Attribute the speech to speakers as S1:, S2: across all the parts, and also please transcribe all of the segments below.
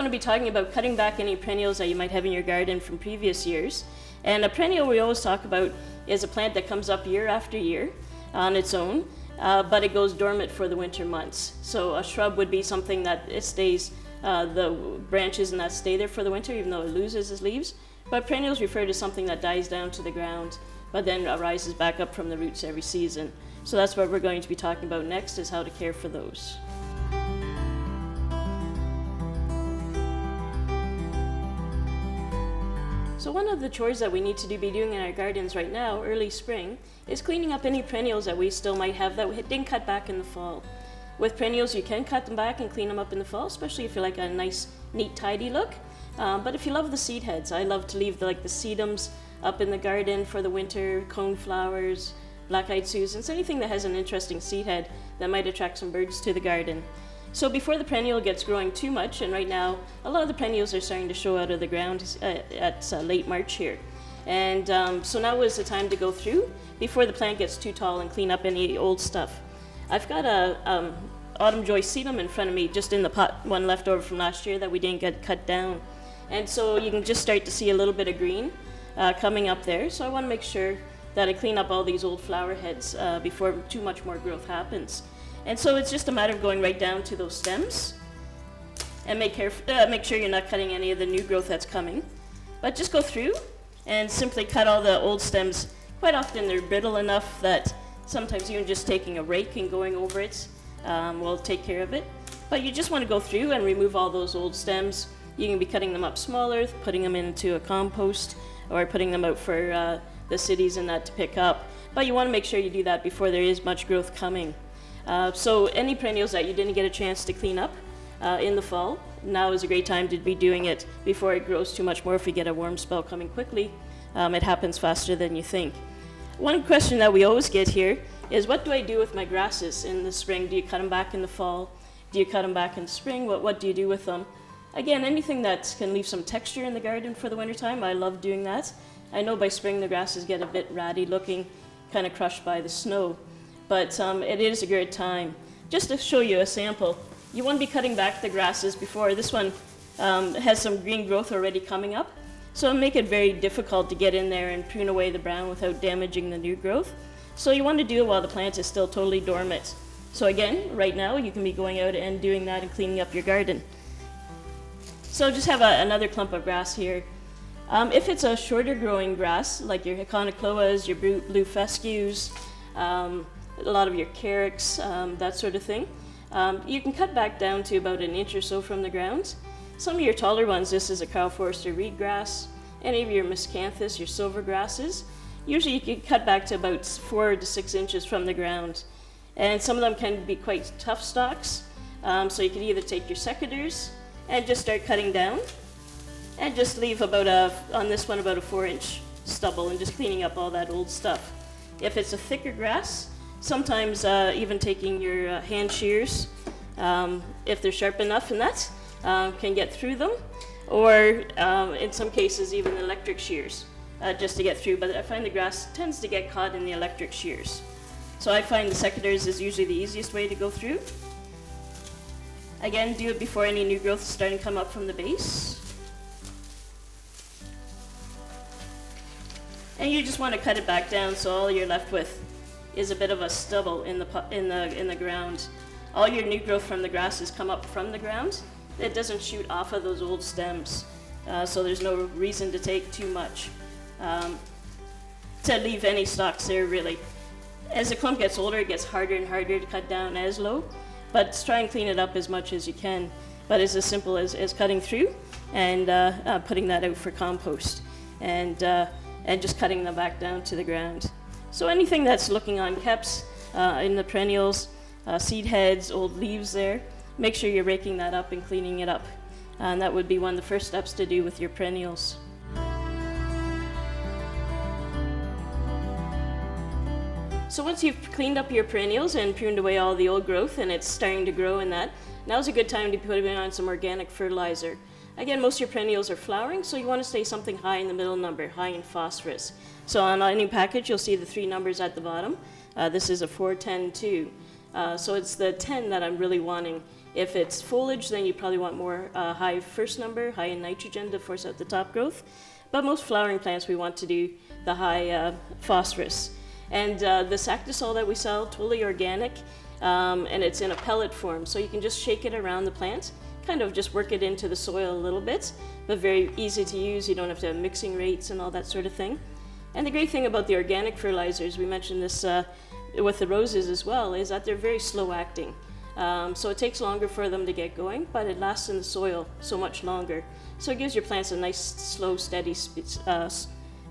S1: going to be talking about cutting back any perennials that you might have in your garden from previous years. And a perennial we always talk about is a plant that comes up year after year on its own, but it goes dormant for the winter months. So a shrub would be something that it stays, the branches and that stay there for the winter even though it loses its leaves. But perennials refer to something that dies down to the ground but then rises back up from the roots every season. So that's what we're going to be talking about next, is how to care for those. So one of the chores that we need to be doing in our gardens right now, early spring, is cleaning up any perennials that we still might have that we didn't cut back in the fall. With perennials, you can cut them back and clean them up in the fall, especially if you like a nice, neat, tidy look. But if you love the seed heads, I love to leave the sedums up in the garden for the winter, coneflowers, black-eyed Susans, anything that has an interesting seed head that might attract some birds to the garden. So before the perennial gets growing too much, and right now a lot of the perennials are starting to show out of the ground at late March here. And so now is the time to go through before the plant gets too tall and clean up any old stuff. I've got a autumn joy sedum in front of me, just in the pot, one left over from last year that we didn't get cut down. And so you can just start to see a little bit of green coming up there. So I want to make sure that I clean up all these old flower heads before too much more growth happens. And so it's just a matter of going right down to those stems and make sure you're not cutting any of the new growth that's coming. But just go through and simply cut all the old stems. Quite often they're brittle enough that sometimes even just taking a rake and going over it will take care of it. But you just want to go through and remove all those old stems. You can be cutting them up smaller, putting them into a compost, or putting them out for the cities and that to pick up. But you want to make sure you do that before there is much growth coming. So any perennials that you didn't get a chance to clean up in the fall, now is a great time to be doing it before it grows too much more. If we get a warm spell coming quickly, it happens faster than you think. One question that we always get here is, what do I do with my grasses in the spring? Do you cut them back in the fall? Do you cut them back in the spring? What do you do with them? Again, anything that can leave some texture in the garden for the wintertime, I love doing that. I know by spring the grasses get a bit ratty looking, kind of crushed by the snow. But it is a great time. Just to show you a sample, you want to be cutting back the grasses before. This one has some green growth already coming up, so it'll make it very difficult to get in there and prune away the brown without damaging the new growth. So you want to do it while the plant is still totally dormant. So again, right now you can be going out and doing that and cleaning up your garden. So just have another clump of grass here. If it's a shorter growing grass, like your Heconocloas, your blue fescues, a lot of your carex, that sort of thing, you can cut back down to about an inch or so from the ground. Some of your taller ones, this is a Carl Forster reed grass, any of your miscanthus, your silver grasses, usually you can cut back to about 4 to 6 inches from the ground. And some of them can be quite tough stalks, so you can either take your secateurs and just start cutting down, and just leave on this one about a 4-inch stubble, and just cleaning up all that old stuff. If it's a thicker grass, sometimes even taking your hand shears, if they're sharp enough, and that can get through them, or in some cases even electric shears just to get through. But I find the grass tends to get caught in the electric shears. So I find the secateurs is usually the easiest way to go through. Again, do it before any new growth is starting to come up from the base. And you just want to cut it back down so all you're left with is a bit of a stubble in the ground. All your new growth from the grasses come up from the ground. It doesn't shoot off of those old stems, so there's no reason to take too much to leave any stalks there, really. As the clump gets older, it gets harder and harder to cut down as low, but try and clean it up as much as you can. But it's as simple as cutting through and putting that out for compost, and just cutting them back down to the ground. So anything that's looking unkept in the perennials, seed heads, old leaves there, make sure you're raking that up and cleaning it up. And that would be one of the first steps to do with your perennials. So once you've cleaned up your perennials and pruned away all the old growth and it's starting to grow in that, now's a good time to put on some organic fertilizer. Again, most of your perennials are flowering, so you want to stay something high in the middle number, high in phosphorus. So on any package, you'll see the 3 numbers at the bottom. This is a 4-10-2. So it's the 10 that I'm really wanting If it's foliage, then you probably want more high first number, high in nitrogen to force out the top growth. But most flowering plants, we want to do the high phosphorus. And this Actisol that we sell, totally organic, and it's in a pellet form. So you can just shake it around the plant, kind of just work it into the soil a little bit, but very easy to use. You don't have to have mixing rates and all that sort of thing. And the great thing about the organic fertilizers, we mentioned this with the roses as well, is that they're very slow acting. So it takes longer for them to get going, but it lasts in the soil so much longer. So it gives your plants a nice, slow, steady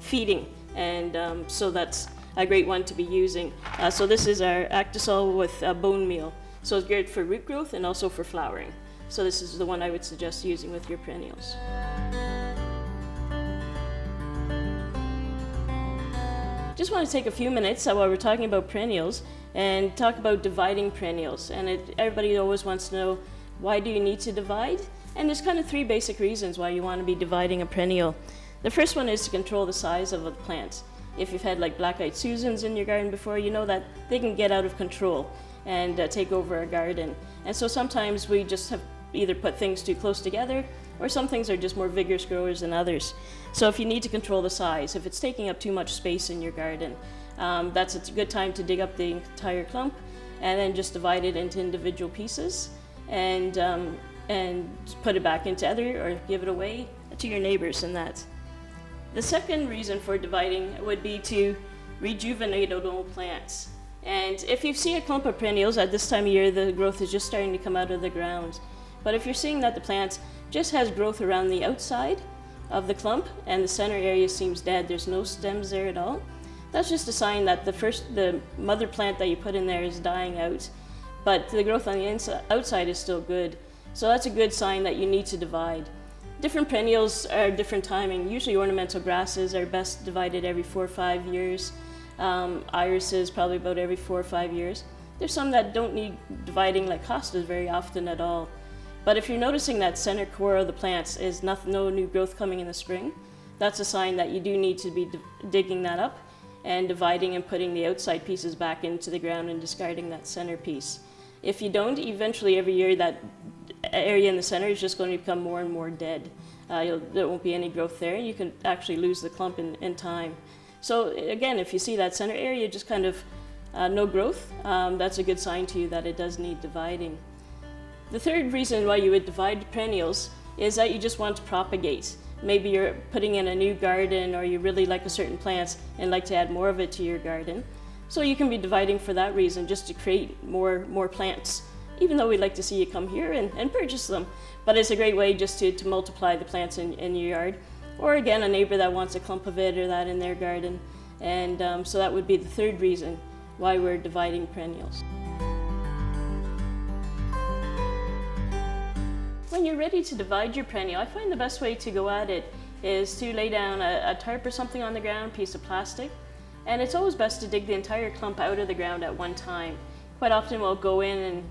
S1: feeding, and so that's a great one to be using. So this is our Actisol with bone meal. So it's great for root growth and also for flowering. So this is the one I would suggest using with your perennials. Just want to take a few minutes while we're talking about perennials and talk about dividing perennials. And everybody always wants to know, why do you need to divide? And there's kind of three basic reasons why you want to be dividing a perennial. The first one is to control the size of a plant. If you've had like black-eyed Susans in your garden before, you know that they can get out of control and take over a garden. And so sometimes we just have either put things too close together, or some things are just more vigorous growers than others. So if you need to control the size, if it's taking up too much space in your garden, that's a good time to dig up the entire clump and then just divide it into individual pieces and put it back into other, or give it away to your neighbors and that. The second reason for dividing would be to rejuvenate old plants. And if you see a clump of perennials at this time of year, the growth is just starting to come out of the ground. But if you're seeing that the plant just has growth around the outside of the clump and the center area seems dead, there's no stems there at all, that's just a sign that the mother plant that you put in there is dying out, but the growth on the outside is still good. So that's a good sign that you need to divide. Different perennials are different timing. Usually ornamental grasses are best divided every 4 or 5 years. Irises probably about every 4 or 5 years. There's some that don't need dividing, like hostas, very often at all. But if you're noticing that center core of the plants is no new growth coming in the spring, that's a sign that you do need to be digging that up and dividing and putting the outside pieces back into the ground and discarding that center piece. If you don't, eventually every year that area in the center is just going to become more and more dead. There won't be any growth there. You can actually lose the clump in time. So again, if you see that center area just kind of no growth, that's a good sign to you that it does need dividing. The third reason why you would divide perennials is that you just want to propagate. Maybe you're putting in a new garden, or you really like a certain plant and like to add more of it to your garden. So you can be dividing for that reason, just to create more plants. Even though we'd like to see you come here and purchase them. But it's a great way just to multiply the plants in your yard. Or again, a neighbor that wants a clump of it or that in their garden. And so that would be the third reason why we're dividing perennials. When you're ready to divide your perennial, I find the best way to go at it is to lay down a tarp or something on the ground, piece of plastic. And it's always best to dig the entire clump out of the ground at one time. Quite often we'll go in and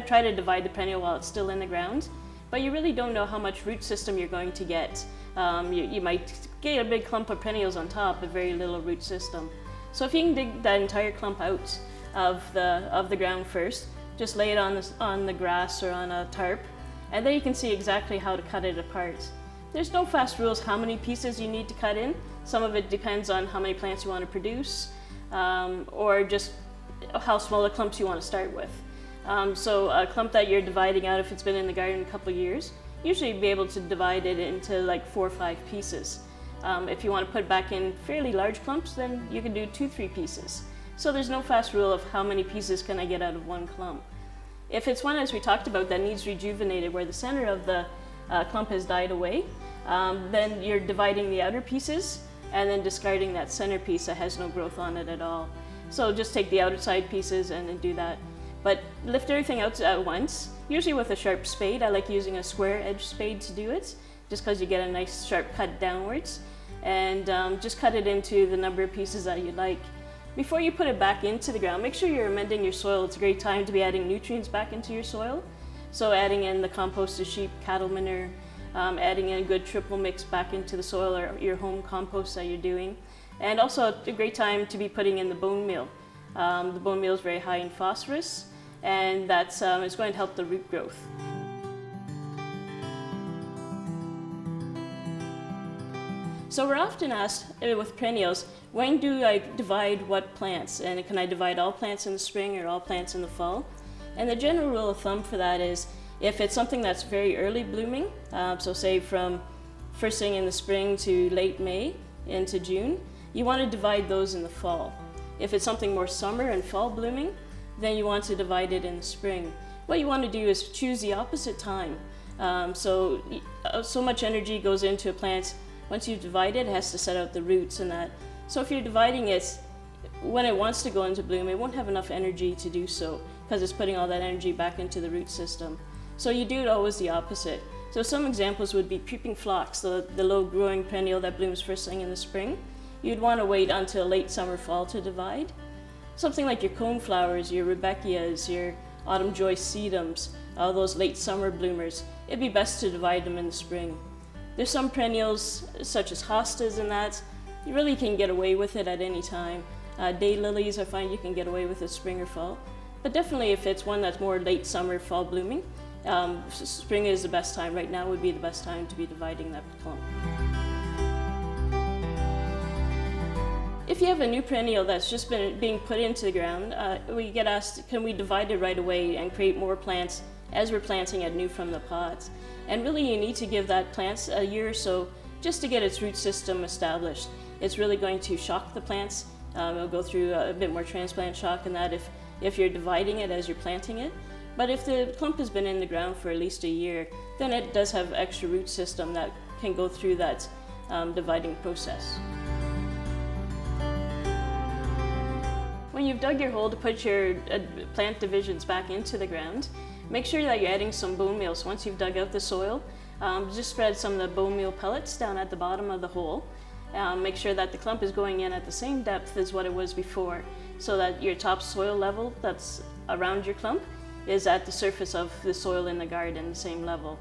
S1: try to divide the perennial while it's still in the ground, but you really don't know how much root system you're going to get. You might get a big clump of perennials on top, but very little root system. So if you can dig that entire clump out of the ground first, just lay it on the grass or on a tarp, and then you can see exactly how to cut it apart. There's no fast rules how many pieces you need to cut in. Some of it depends on how many plants you want to produce, or just how small the clumps you want to start with. So a clump that you're dividing out, if it's been in the garden a couple of years, usually you'd be able to divide it into like 4 or 5 pieces. If you want to put back in fairly large clumps, then you can do 2-3 pieces. So there's no fast rule of how many pieces can I get out of one clump. If it's one, as we talked about, that needs rejuvenated, where the center of the clump has died away, then you're dividing the outer pieces and then discarding that center piece that has no growth on it at all. So just take the outside pieces and then do that. But lift everything out at once, usually with a sharp spade. I like using a square edge spade to do it, just because you get a nice sharp cut downwards. And just cut it into the number of pieces that you like. Before you put it back into the ground, make sure you're amending your soil. It's a great time to be adding nutrients back into your soil. So adding in the compost of sheep, cattle manure, adding in a good triple mix back into the soil, or your home compost that you're doing. And also a great time to be putting in the bone meal. The bone meal is very high in phosphorus, and that is going to help the root growth. So we're often asked with perennials, when do I divide what plants? And can I divide all plants in the spring or all plants in the fall? And the general rule of thumb for that is, if it's something that's very early blooming, so say from first thing in the spring to late May into June, you want to divide those in the fall. If it's something more summer and fall blooming, then you want to divide it in the spring. What you want to do is choose the opposite time. So much energy goes into a plant. Once you divide it, it has to set out the roots and that. So if you're dividing it when it wants to go into bloom, it won't have enough energy to do so because it's putting all that energy back into the root system. So you do it always the opposite. So some examples would be creeping phlox, the low-growing perennial that blooms first thing in the spring. You'd want to wait until late summer, fall to divide. Something like your coneflowers, your rudbeckias, your autumn joy sedums, all those late summer bloomers, it'd be best to divide them in the spring. There's some perennials, such as hostas and that, you really can get away with it at any time. Daylilies, I find you can get away with it spring or fall. But definitely if it's one that's more late summer, fall blooming, spring is the best time. Right now would be the best time to be dividing that clump. If you have a new perennial that's just being put into the ground, we get asked, can we divide it right away and create more plants as we're planting it new from the pots? And really you need to give that plant a year or so just to get its root system established. It's really going to shock the plants. It'll go through a bit more transplant shock and that if you're dividing it as you're planting it. But if the clump has been in the ground for at least a year, then it does have extra root system that can go through that dividing process. When you've dug your hole to put your plant divisions back into the ground, make sure that you're adding some bone meal. So once you've dug out the soil, just spread some of the bone meal pellets down at the bottom of the hole. Make sure that the clump is going in at the same depth as what it was before, so that your top soil level that's around your clump is at the surface of the soil in the garden, the same level.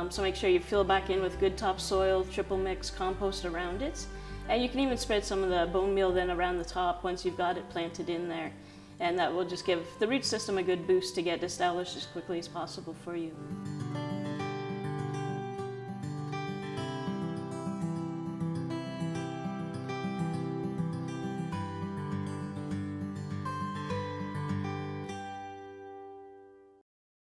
S1: So make sure you fill back in with good topsoil, triple mix compost around it. And you can even spread some of the bone meal then around the top once you've got it planted in there. And that will just give the root system a good boost to get established as quickly as possible for you.